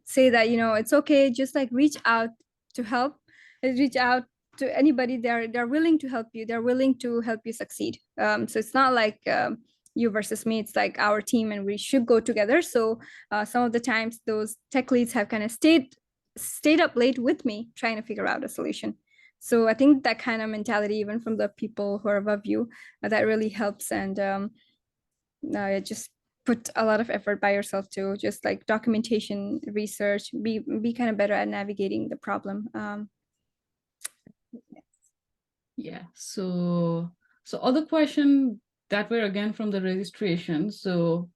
say that, it's okay, just like reach out to help, reach out to anybody. They're willing to help you, they're willing to help you succeed. So it's not like you versus me, it's like our team and we should go together. So some of the times those tech leads have kind of stayed up late with me trying to figure out a solution. So I think that kind of mentality, even from the people who are above you, that really helps. And just put a lot of effort by yourself to just like documentation, research, be kind of better at navigating the problem. Yeah. So other question that were again from the registration. So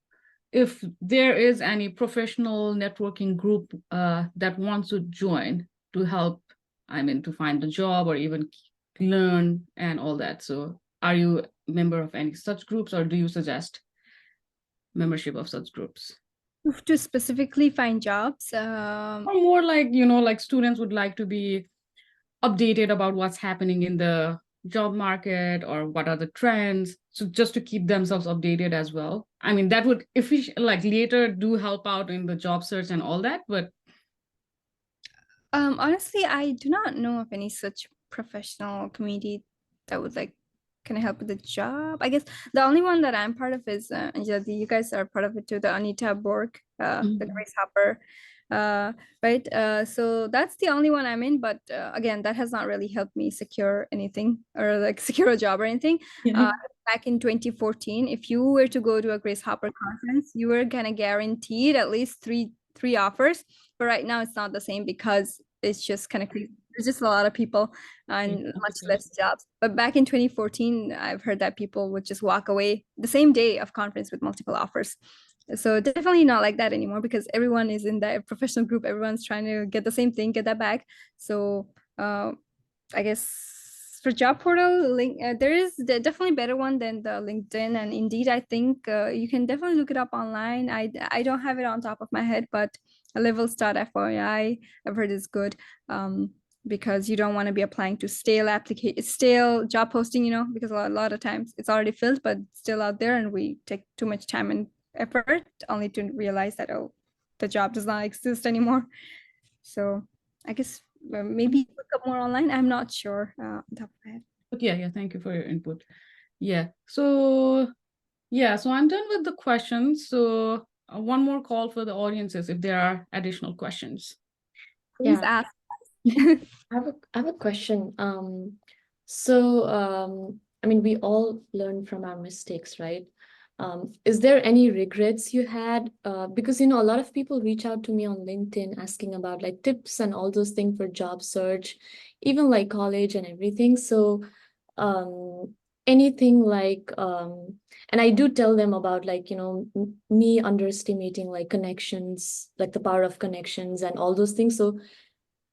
if there is any professional networking group that wants to join to help, to find a job or even learn and all that. So are you a member of any such groups, or do you suggest membership of such groups? To specifically find jobs, Or more like, like students would like to be updated about what's happening in the job market or what are the trends. So just to keep themselves updated as well. That would like later do help out in the job search and all that, but honestly, I do not know of any such professional community that would like kind of help with the job. I guess the only one that I'm part of is Anjela, you guys are part of it too, the Anita Borg, the Grace Hopper, right? So that's the only one I'm in, but again, that has not really helped me secure anything or like secure a job or anything. Back in 2014, if you were to go to a Grace Hopper conference, you were kind of guaranteed at least three offers. But right now it's not the same because it's just kind of crazy. There's just a lot of people and much less jobs. But back in 2014, I've heard that people would just walk away the same day of conference with multiple offers. So definitely not like that anymore, because everyone is in that professional group. Everyone's trying to get the same thing, get that back. So I guess for job portal, there is definitely better one than the LinkedIn and Indeed. I think you can definitely look it up online. I don't have it on top of my head, but levels.fyi I've heard is good, because you don't want to be applying to stale job posting, because a lot of times it's already filled but still out there, and we take too much time and effort only to realize that, oh, the job does not exist anymore. So I guess maybe look up more online. I'm not sure on top of my head. But yeah, thank you for your input. So I'm done with the questions. So one more call for the audiences if there are additional questions. Please ask. I have a question. We all learn from our mistakes, right? Is there any regrets you had? Because, a lot of people reach out to me on LinkedIn asking about like tips and all those things for job search, even like college and everything. So anything like, and I do tell them about like, me underestimating like connections, like the power of connections and all those things. So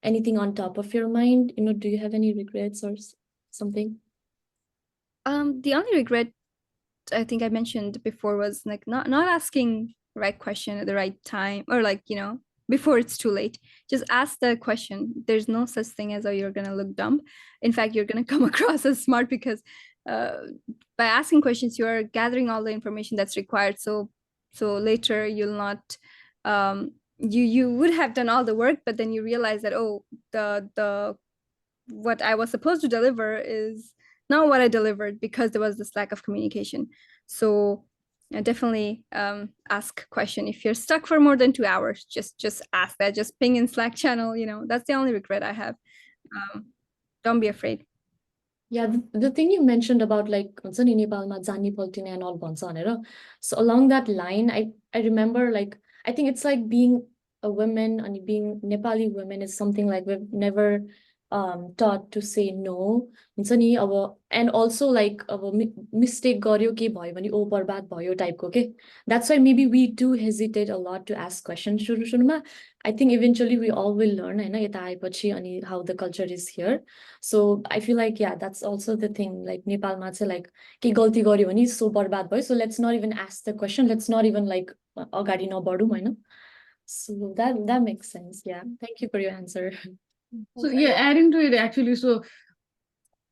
anything on top of your mind, do you have any regrets or something? The only regret I think I mentioned before was like not asking the right question at the right time, or like, before it's too late. Just ask the question. There's no such thing as, oh, you're going to look dumb. In fact, you're going to come across as smart because by asking questions, you're gathering all the information that's required. So later you'll not, you would have done all the work, but then you realize that, oh, the what I was supposed to deliver is not what I delivered because there was this lack of communication. So definitely ask question. If you're stuck for more than 2 hours, just ask that. Just ping in Slack channel. That's the only regret I have. Don't be afraid. Yeah, the thing you mentioned about like हुन्छ नि नेपालमा जान्ने पल्टिने and all भन्छ भनेर. So along that line, I remember like I think it's like being a woman and being Nepali women is something like we've never taught to say no. हुन्छ नि अब and also like अब mistake गर्यो के भयो भने ओ बर्बाद भयो टाइपको के. That's why maybe we do hesitate a lot to ask questions सुरुमा. I think eventually we all will learn हैन यता आएपछि अनि how the culture is here. So I feel like yeah, that's also the thing. Like Nepalमा चाहिँ like के गल्ती गर्यो भने so बर्बाद भयो. So let's not even ask the question. Let's not even like अगाडि नबढौँ हैन. So that makes sense. Yeah. Thank you for your answer. So yeah, adding to it actually,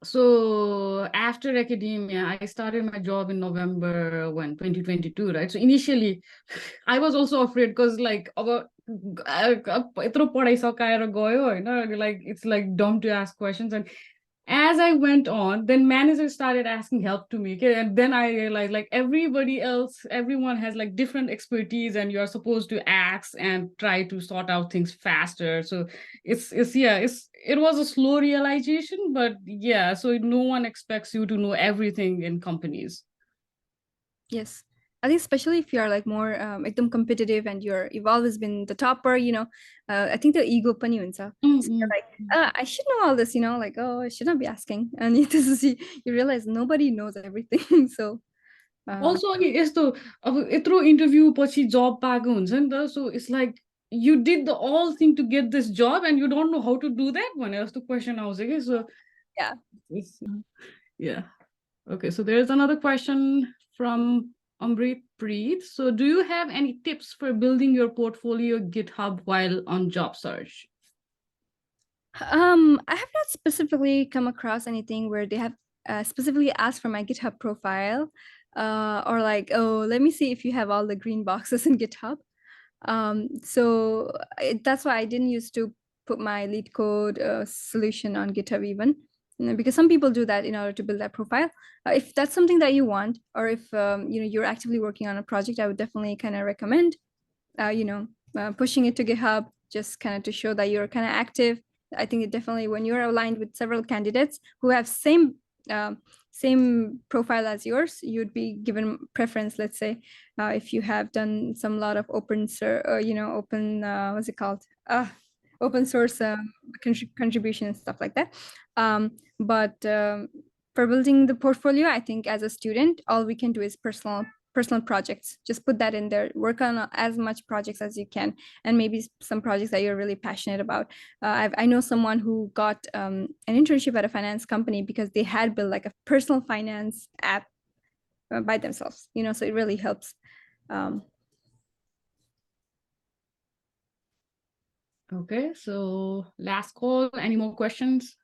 so after academia, I started my job in November 2022, right? So initially, I was also afraid because like about यत्रो पढाइसकाएर गयो होइन, like it's like dumb to ask questions. And as I went on, then managers started asking help to me. Okay? And then I realized like everyone has like different expertise and you're supposed to ask and try to sort out things faster. So it was a slow realization, but yeah, so no one expects you to know everything in companies. Yes. I think especially if you're like more competitive and you've always been the topper, I think the ego pani huncha. So you're like, I should know all this, like, oh, I should not be asking. And you realize nobody knows everything. So also अनि यस्तो अब यत्रो interview पछि जब पाएको हुन्छ नि त, so it's like you did the all thing to get this job and you don't know how to do that भनेर जस्तो question आउँछ के. So yeah. Okay, so there's another question from Amrit Preet. So do you have any tips for building your portfolio GitHub while on job search? I have not specifically come across anything where they have specifically asked for my GitHub profile or like, oh, let me see if you have all the green boxes in GitHub. So that's why I didn't used to put my lead code solution on GitHub even, because some people do that in order to build that profile. If that's something that you want, or if you're actively working on a project, I would definitely kind of recommend pushing it to GitHub, just kind of to show that you're kind of active. I think it definitely, when you're aligned with several candidates who have same profile as yours, you'd be given preference. Let's say if you have done some lot of open what's it called, open source contribution and stuff like that. But for building the portfolio, I think as a student, all we can do is personal projects. Just put that in there, work on as much projects as you can, and maybe some projects that you're really passionate about. I know someone who got an internship at a finance company because they had built like a personal finance app by themselves, so it really helps. Okay, so last call. Any more questions?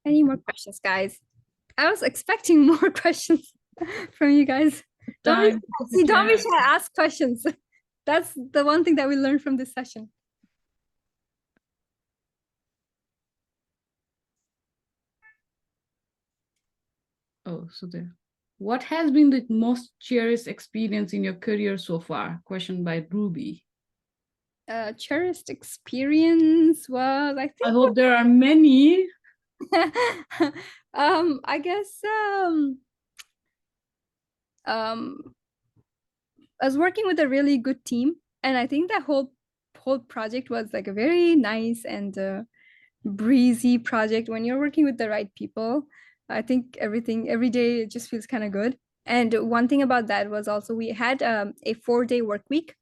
Any more questions, guys? I was expecting more questions from you guys. Don't be shy, ask questions. That's the one thing that we learned from this session. Oh, so there. What has been the most cherished experience in your career so far? Question by Ruby. Cherished experience was, I think. I hope there are many. I guess I was working with a really good team, and I think that whole project was like a very nice and breezy project. When you're working with the right people, I think every day it just feels kind of good. And one thing about that was also we had a 4-day work week.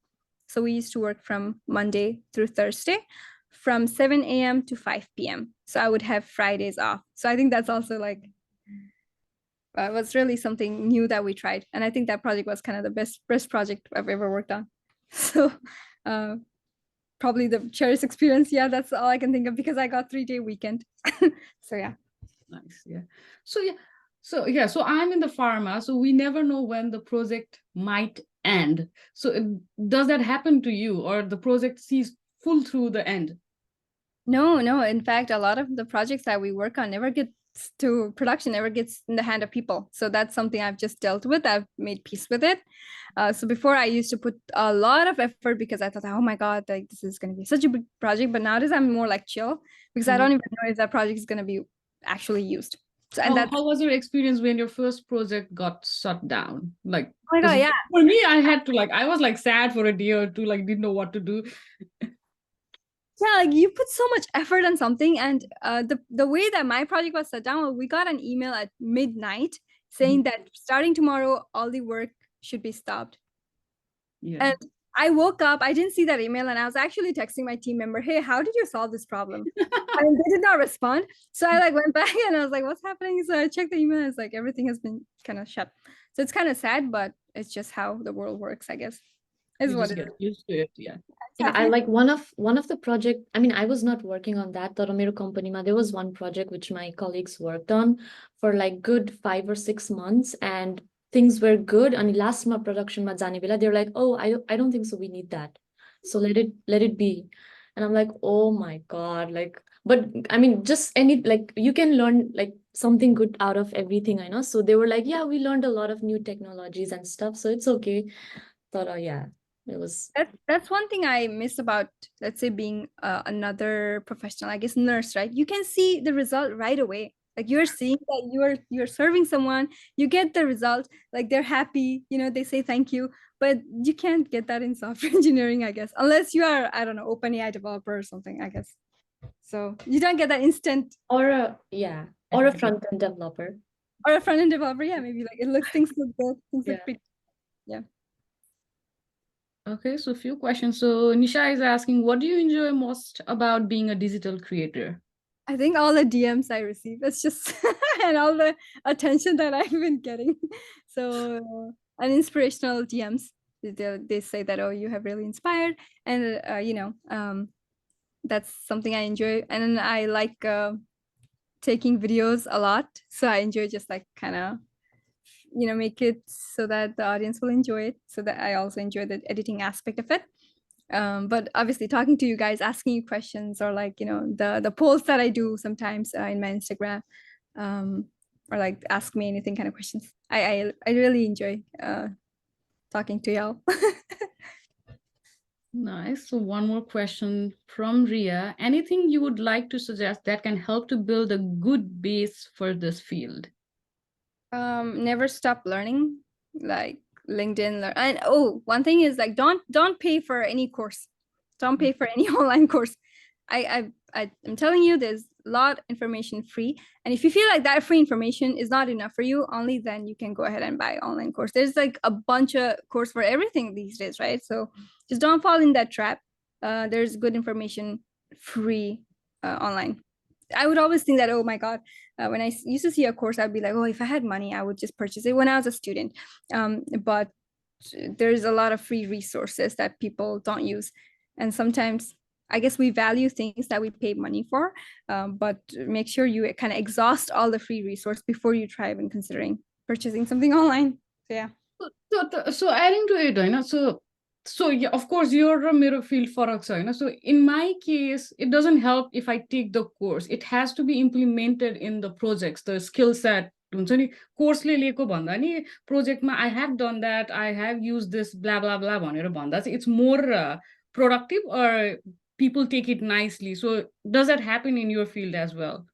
So we used to work from Monday through Thursday from 7 a.m. to 5 p.m. So I would have Fridays off. So I think that's also like, was really something new that we tried. And I think that project was kind of the best project I've ever worked on. So probably the cherished experience. Yeah, that's all I can think of because I got 3-day weekend. So yeah. Nice. Yeah. So I'm in the pharma, so we never know when the project might end. So does that happen to you, or the project sees full through the end? No. In fact, a lot of the projects that we work on never gets to production, never gets in the hand of people. So that's something I've just dealt with. I've made peace with it. So before I used to put a lot of effort because I thought, oh my God, like this is going to be such a big project. But nowadays I'm more like chill because I don't even know if that project is going to be actually used. So, and that's, How was your experience when your first project got shut down? Like, oh my God, 'cause yeah. for me, I was like sad for a day or two, like didn't know what to do. Yeah, like you put so much effort on something, and the way that my project was shut down, we got an email at midnight saying that starting tomorrow, all the work should be stopped. Yeah. And I woke up, I didn't see that email, and I was actually texting my team member, "Hey, how did you solve this problem?" And they did not respond. So I like went back and I was like, "What's happening?" So I checked the email, and it's like everything has been kind of shut. So it's kind of sad, but it's just how the world works, I guess. Is You what just it get is. used to it. Yeah. Yeah, I like one of the project. I mean, I was not working on that. तर मेरो company there was one project which my colleagues worked on for like good 5 or 6 months, and things were good. And last month production ma jane bela, they're like, oh, I don't think so. We need that, so let it be. And I'm like, oh my God, like, but I mean, just any like you can learn like something good out of everything, I know. So they were like, yeah, we learned a lot of new technologies and stuff, so it's okay. Thought, yeah, it was. That's one thing I miss about, let's say, being another professional, I guess nurse, right? You can see the result right away. Like you're seeing that you're serving someone, you get the result, like they're happy, they say thank you, but you can't get that in software engineering, I guess, unless you are, I don't know, OpenAI developer or something, I guess. So you don't get that instant. Or a front-end developer. Or a front-end developer, yeah, maybe like things look good, things look pretty. Yeah. Okay, so a few questions. So Nisha is asking, what do you enjoy most about being a digital creator? I think all the DMs I receive, it's just and all the attention that I've been getting. So and inspirational DMs. They say that, oh, you have really inspired, and that's something I enjoy. And then I like taking videos a lot, so I enjoy just like kind of make it so that the audience will enjoy it. So that I also enjoy the editing aspect of it. But obviously talking to you guys, asking you questions, or like the polls that I do sometimes in my Instagram, or like ask me anything kind of questions. I really enjoy talking to y'all. Nice. So one more question from Ria. Anything you would like to suggest that can help to build a good base for this field? Never stop learning, like LinkedIn. And one thing is like don't pay for any course. Don't pay for any online course. I'm telling you, there's a lot of information free. And if you feel like that free information is not enough for you, only then you can go ahead and buy online course. There's like a bunch of course for everything these days, right? So just don't fall in that trap. There's good information free online. I would always think that, oh my God, when I used to see a course, I'd be like, oh, if I had money, I would just purchase it when I was a student. But there's a lot of free resources that people don't use. And sometimes I guess we value things that we pay money for, but make sure you kind of exhaust all the free resource before you try even considering purchasing something online. So yeah. So adding to it, so yeah, of course your mirror field फरक छ so in my case it doesn't help if I take the course. It has to be implemented in the projects, the skill set हुन्छ नि कोर्सले लिएको भन्दा नि प्रोजेक्टमा I have done that, I have used this blah blah blah भनेर भन्दा चाहिँ it's more productive, or people take it nicely. So does that happen in your field as well?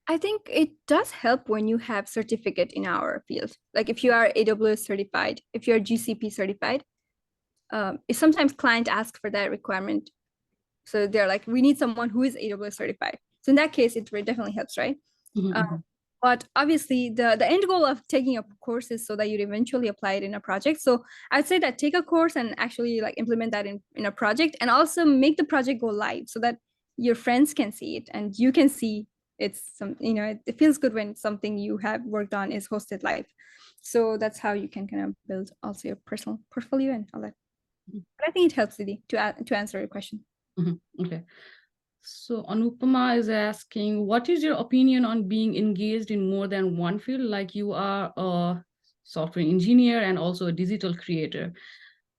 I think it does help when you have certificate in our field. Like if you are AWS certified, if you're GCP certified, sometimes client asks for that requirement. So they're like, we need someone who is AWS certified. So in that case, it definitely helps, right? But obviously the end goal of taking a course is so that you'd eventually apply it in a project. So I'd say that take a course and actually like implement that in a project, and also make the project go live so that your friends can see it and you can see it's some, it feels good when something you have worked on is hosted live. So that's how you can kind of build also your personal portfolio and all that. But I think it helps, Didi, to answer your question. Okay. So Anupama is asking, what is your opinion on being engaged in more than one field? Like you are a software engineer and also a digital creator.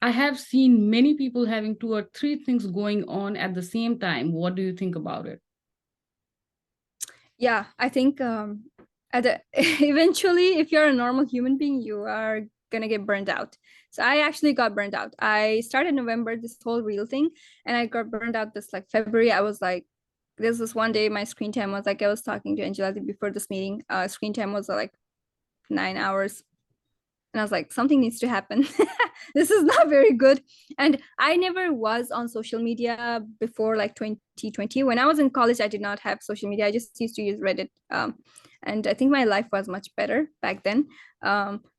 I have seen many people having 2 or 3 things going on at the same time. What do you think about it? Yeah, I think eventually, if you're a normal human being, you are gonna get burned out. So I actually got burned out. I started November, this whole reel thing, and I got burned out this like February. I was like, this was one day my screen time was like, I was talking to Anjela before this meeting. Screen time was like 9 hours. And I was like, something needs to happen. This is not very good. And I never was on social media before like 2020. When I was in college, I did not have social media. I just used to use Reddit. And I think my life was much better back then.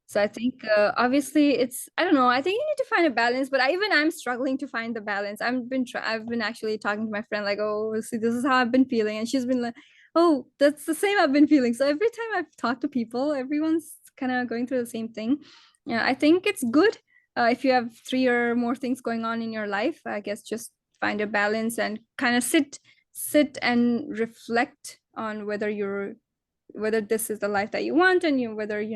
So I think obviously I don't know. I think you need to find a balance, but I'm struggling to find the balance. I've been actually talking to my friend like, oh, see, this is how I've been feeling. And she's been like, oh, that's the same I've been feeling. So every time I've talked to people, everyone's kind of going through the same thing. Yeah, I think it's good if you have 3 or more things going on in your life. I guess just find a balance and kind of sit and reflect on whether this is the life that you want, and whether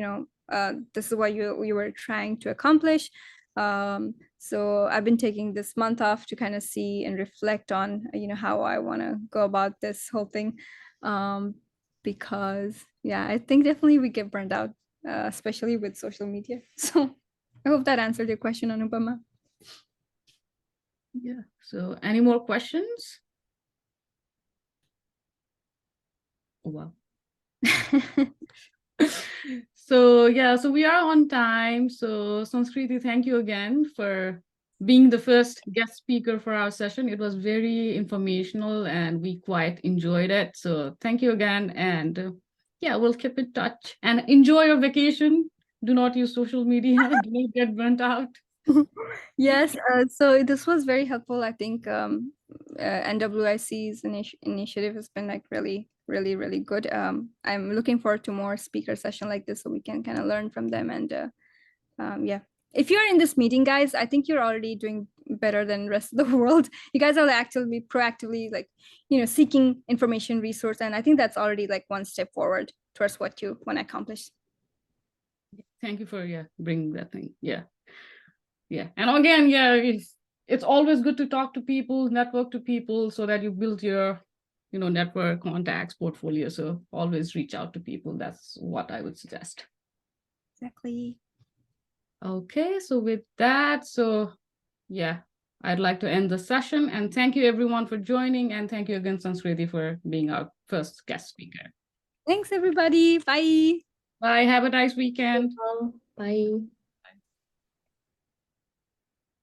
this is what you were trying to accomplish. So I've been taking this month off to kind of see and reflect on how I want to go about this whole thing, because yeah, I think definitely we get burned out, especially with social media. So I hope that answered your question, Anupama. Yeah. So any more questions? Oh, wow. So yeah, so we are on time. So Sanskriti, thank you again for being the first guest speaker for our session. It was very informational and we quite enjoyed it. So thank you again. And yeah, we'll keep in touch and enjoy your vacation. Do not use social media. Do not get burnt out. Yes, so this was very helpful. I think NWIC's initiative has been like really, really, really good. I'm looking forward to more speaker session like this so we can kind of learn from them. And yeah, if you're in this meeting, guys, I think you're already doing better than the rest of the world. You guys are actually proactively like, seeking information resource. And I think that's already like one step forward towards what you want to accomplish. Thank you for bringing that thing. Yeah. And again, it's always good to talk to people, network to people, so that you build your network, contacts, portfolio. So always reach out to people. That's what I would suggest. Exactly. Okay, so with that, I'd like to end the session, and thank you everyone for joining, and thank you again, Sanskriti, for being our first guest speaker. Thanks, everybody. Bye. Bye. Have a nice weekend. Bye.